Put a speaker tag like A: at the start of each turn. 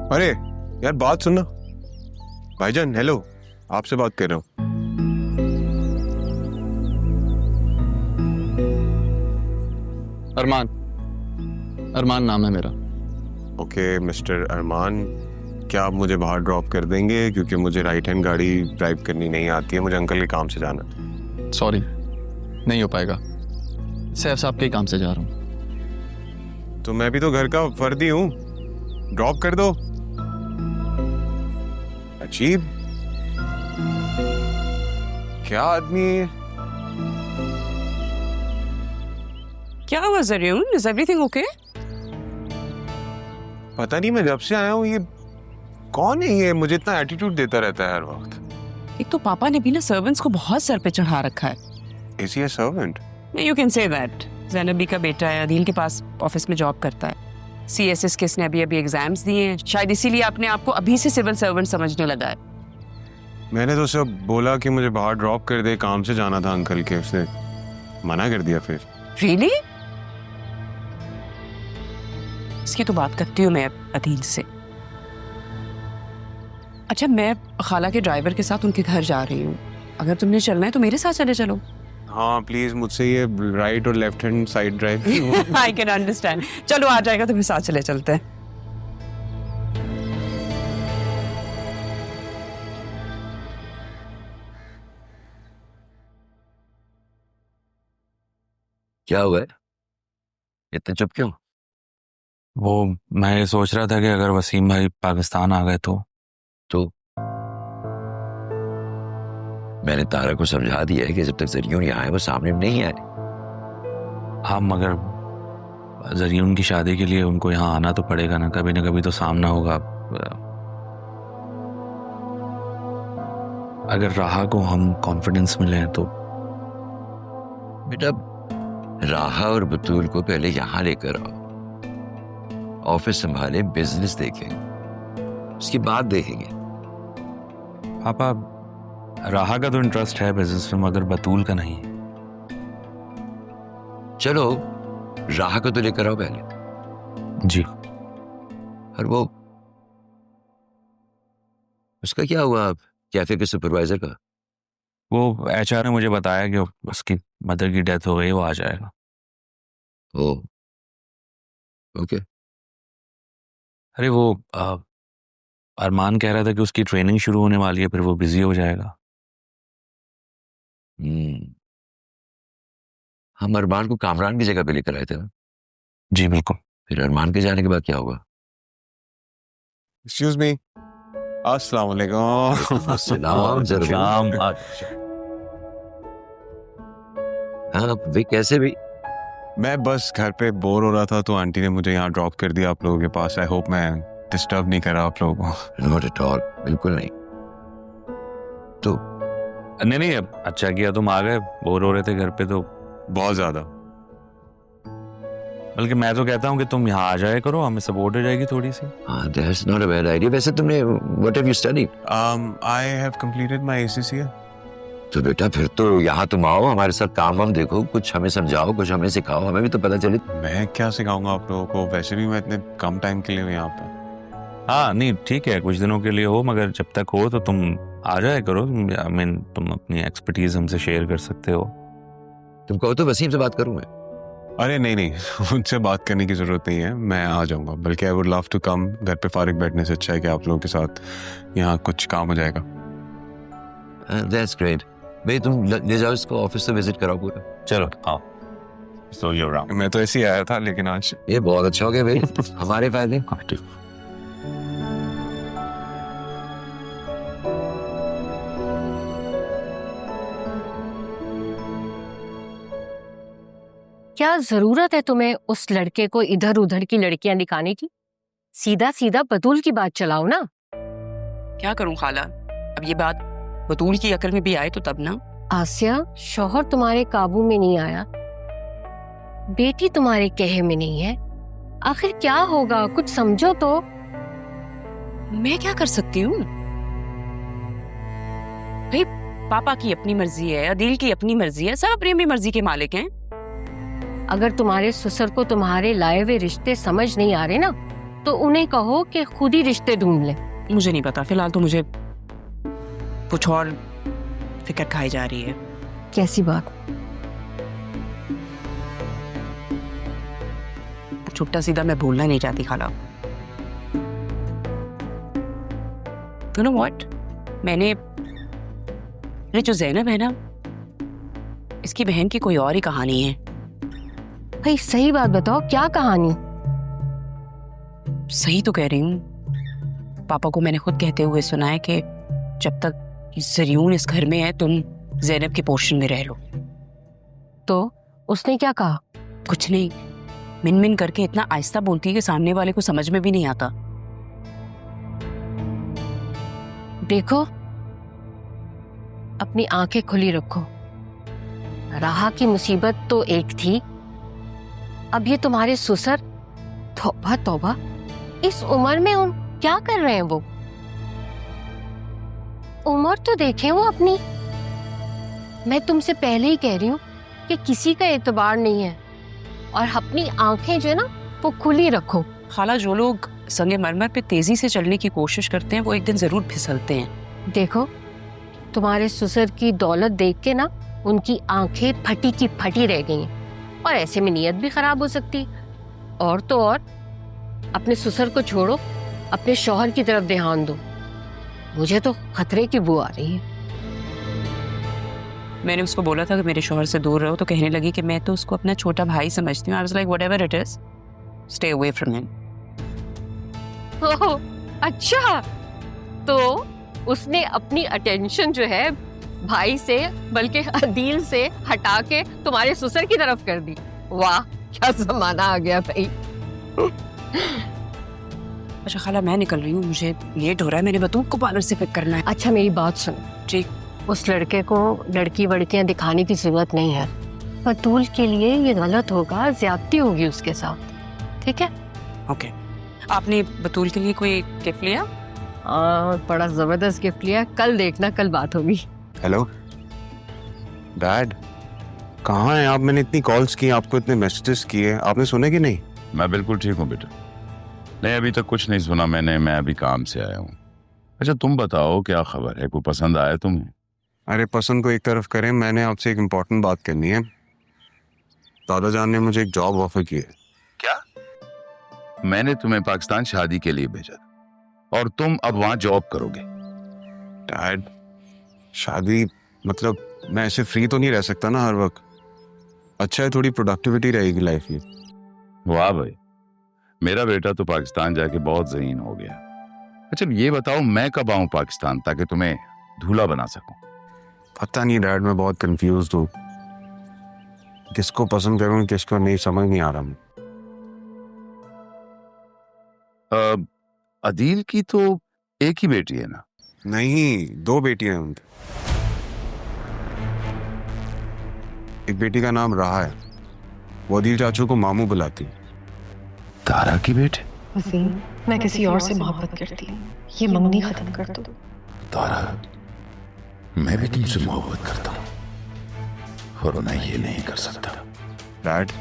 A: अरे यार बात सुनना भाईजान। हेलो, आपसे बात कर रहा हूँ।
B: अरमान नाम है मेरा।
A: ओके मिस्टर अरमान, क्या आप मुझे बाहर ड्रॉप कर देंगे? क्योंकि मुझे राइट हैंड गाड़ी ड्राइव करनी नहीं आती है, मुझे अंकल के काम से जाना है।
B: सॉरी, नहीं हो पाएगा। सैफ साहब के काम से जा रहा हूँ।
A: तो मैं भी तो घर का फर्दी हूँ, ड्रॉप कर दो। अजीब, क्या आदमी है?
C: क्या हुआ ज़रियुन? Is everything okay?
A: पता नहीं, मैं जब से आया हूँ ये कौन है? ये मुझे इतना एटीट्यूड देता रहता है हर वक्त।
C: एक तो पापा ने भी ना सर्वेंट्स को बहुत सर पे चढ़ा रखा है।
A: Is he a servant?
C: You can say that. ज़ैनबी का बेटा है, अदील के पास ऑफिस में जॉब करता है। CSS के इसने अभी एग्जाम्स दिए हैं, शायद इसीलिए अपने आप को अभी से सिविल सर्वेंट समझने लगा है।
A: मैंने तो सब बोला कि मुझे बाहर ड्रॉप कर दे, काम से जाना था अंकल के, उसने मना कर दिया फिर।
C: Really? इसकी तो बात करती हूँ मैं अदील से। अच्छा, मैं खाला के ड्राइवर के साथ उनके घर जा रही हूँ, अगर तुमने चलना है तो मेरे साथ चले चलो।
A: हाँ प्लीज, मुझसे ये राइट और left hand side drive.
C: I can understand. चलो आ जाएगा तो फिर साथ चले चलते हैं।
D: क्या हुआ है, इतना चुप क्यों?
E: वो मैं ये सोच रहा था कि अगर वसीम भाई पाकिस्तान आ गए तो
D: मैंने तारा को समझा दिया है कि जब तक ज़रियुन यहाँ है वो सामने नहीं आए।
E: हाँ, मगर ज़रियुन की शादी के लिए उनको यहाँ आना तो पड़ेगा ना कभी तो सामना होगा। अगर राहा को हम कॉन्फिडेंस मिले तो।
D: बेटा, राहा और बतूल को पहले यहाँ लेकर आओ, ऑफिस संभाले, बिजनेस देखें, उसके बाद देखेंगे।
E: पापा, राहा का तो इंटरेस्ट है बिजनेस में, मगर बतूल का नहीं।
D: चलो राहा को तो लेकर आओ पहले।
E: जी।
D: और वो उसका क्या हुआ, कैफे के सुपरवाइजर का?
E: वो HR ने मुझे बताया कि उसकी मदर की डेथ हो गई, वो आ जाएगा।
D: ओ ओके।
E: अरे वो अरमान कह रहा था कि उसकी ट्रेनिंग शुरू होने वाली है, फिर वो बिजी हो जाएगा।
D: हम अरमान को कामरान की जगह पे लेकर आए थे ना?
E: जी बिल्कुल।
D: फिर अरमान के जाने के बाद क्या होगा?
A: एक्सक्यूज मी, अस्सलाम वालेकुम।
D: सलाम। हाँ वे कैसे भी?
A: मैं बस घर पे बोर हो रहा था तो आंटी ने मुझे यहाँ ड्रॉप कर दिया आप लोगों के पास। आई होप मैं डिस्टर्ब नहीं करा आप लोगों को।
D: नॉट एट ऑल, बिल्कुल नहीं। तो
E: नहीं, अच्छा किया तुम आ गए, बोर हो रहे थे घर पे तो।
A: बहुत ज्यादा।
E: बल्कि मैं तो कहता हूँ कि तुम यहाँ आ जाया करो, हमें सपोर्ट हो जाएगी थोड़ी सी।
D: हाँ, that's not a bad idea. वैसे तुमने what have you studied?
A: I have completed my ACCA।
D: तो बेटा फिर तो यहाँ तुम आओ, हमारे साथ काम हम देखो, कुछ हमें समझाओ, कुछ हमें सिखाओ, हमें भी तो पता चले।
A: मैं क्या सिखाऊंगा आप लोगों को, वैसे भी मैं इतने कम टाइम के लिए हूँ यहाँ पे।
E: हाँ नहीं ठीक है, कुछ दिनों के लिए हो, मगर जब तक हो तो तुम आ जाया करो। आई मीन तुम अपनी एक्सपर्टीज हमसे शेयर कर सकते हो।
D: तुम कहो तो वसीम से बात करूं मैं?
A: अरे नहीं, उनसे बात करने की जरूरत नहीं है, मैं आ जाऊंगा। बल्कि I would love to come. घर पे फारिग बैठने से अच्छा है कि आप लोगों के साथ यहाँ कुछ काम हो जाएगा।
D: That's great. भाई तुम ले जाओ इसको, ऑफिस से विजिट कराओ पूरा।
E: चलो आओ। So you round.
A: मैं तो ऐसे ही आया था, लेकिन आज
D: ये बहुत अच्छा हो गया भाई, हमारे फायदे।
F: क्या जरूरत है तुम्हें उस लड़के को इधर उधर की लड़कियां दिखाने की? सीधा सीधा बतूल की बात चलाओ ना।
C: क्या करूं खाला, अब ये बात बतूल की अकल में भी आए तो तब ना।
F: आसिया, शौहर तुम्हारे काबू में नहीं आया, बेटी तुम्हारे कहे में नहीं है, आखिर क्या होगा, कुछ समझो तो।
C: मैं क्या कर सकती हूँ भाई, पापा की अपनी मर्जी है, अदील की अपनी मर्जी है, सब अपनी अपनी मर्जी के मालिक हैं।
F: अगर तुम्हारे ससुर को तुम्हारे लाए हुए रिश्ते समझ नहीं आ रहे ना, तो उन्हें कहो कि खुद ही रिश्ते ढूंढ ले।
C: मुझे नहीं पता, फिलहाल तो मुझे कुछ और फिक्र खाई जा रही है।
F: कैसी बात?
C: छुट्टा सीधा मैं भूलना नहीं चाहती खाला। You know what? मैंने ये जो जैनब है ना, इसकी बहन की कोई और ही कहानी है।
F: भाई सही बात बताओ, क्या कहानी?
C: सही तो कह रही हूँ। पापा को मैंने खुद कहते हुए सुना है कि जब तक ज़रियून इस घर में है तुम जैनब के पोर्शन में रह लो।
F: तो उसने क्या कहा?
C: कुछ नहीं, मिन मिन करके इतना आहिस्ता बोलती है कि सामने वाले को समझ में भी नहीं आता।
F: देखो, अपनी आंखें खुली रखो। राहा की मुसीबत तो एक थी, अब ये तुम्हारे ससुर। तौबा तौबा, इस उम्र में उन क्या कर रहे हैं वो? उम्र तो देखें वो अपनी। मैं तुमसे पहले ही कह रही हूँ कि किसी का एतबार नहीं है, और अपनी आंखें जो है ना वो खुली रखो।
C: खाला, जो लोग संगे मरमर पे तेजी से चलने की कोशिश करते हैं वो एक दिन जरूर फिसलते हैं।
F: देखो, तुम्हारे ससुर की दौलत देख के ना उनकी आंखें फटी की फटी रह गई हैं, और ऐसे में नीयत भी खराब हो सकती। और तो और, अपने ससुर को छोड़ो, अपने शौहर की तरफ ध्यान दो। मुझे तो खतरे की बू आ रही है।
C: मैंने उसको बोला था कि मेरे शौहर से दूर रहो, तो कहने लगी कि मैं तो उसको अपना छोटा भाई समझती हूँ। I was like whatever it is, stay away from him.
F: Oh, अच्छा, तो उसने अपनी अटेंशन जो है भाई से बल्कि अदील से हटा के तुम्हारे ससुर की तरफ कर दी। वाह, क्या जमाना आ गया भाई।
C: अच्छा खाला, मैं निकल रही हूँ, मुझे लेट हो रहा है। मैंने बतूल को पार्लर से पिक करना है।
F: अच्छा मेरी बात सुनो।
C: ठीक।
F: उस लड़के को लड़की वड़कियां दिखाने की जरूरत नहीं है। बतूल के लिए ये गलत होगा, ज्यादती होगी उसके साथ। ठीक है?
C: ओके। आपने बतूल के लिए कोई गिफ्ट लिया?
F: बड़ा जबरदस्त गिफ्ट लिया। कल देखना, कल बात होगी।
A: हेलो डैड, कहाँ हैं आप? मैंने इतनी कॉल्स की, आपको इतने मैसेजेस किए, आपने सुने कि नहीं?
G: मैं बिल्कुल ठीक हूँ बेटा। नहीं, अभी तक कुछ नहीं सुना मैंने, मैं अभी काम से आया हूँ। अच्छा तुम बताओ, क्या खबर है? कोई पसंद आया तुम्हें?
A: अरे पसंद को एक तरफ करें, मैंने आपसे एक इम्पोर्टेंट बात करनी है। दादा जान ने मुझे एक जॉब ऑफर की है।
G: क्या? मैंने तुम्हें पाकिस्तान शादी के लिए भेजा था और तुम अब वहां जॉब करोगे?
A: डैड, शादी मतलब मैं ऐसे फ्री तो नहीं रह सकता ना हर वक्त। अच्छा है, थोड़ी प्रोडक्टिविटी रहेगी लाइफ में।
G: वाह भाई, मेरा बेटा तो पाकिस्तान जाके बहुत ज़हीन हो गया। अच्छा ये बताओ, मैं कब आऊं पाकिस्तान ताकि तुम्हें दूल्हा बना सकूं?
A: पता नहीं डैड, मैं बहुत कंफ्यूज हूँ। किसको पसंद करूँ किसको नहीं, समझ नहीं आ रहा।
G: अदील की तो एक ही बेटी है ना?
A: नहीं, 2 बेटियां हैं उनकी। एक बेटी का नाम राहा है, वो अदील चाचू को मामू बुलाती है।
G: तारा की बेटी?
H: वसीम, मैं किसी और से मोहब्बत करती हूँ, ये मंगनी खत्म कर दो।
G: तारा, मैं भी तुमसे मोहब्बत करता हूँ और मैं ये नहीं कर सकता।
A: डैड,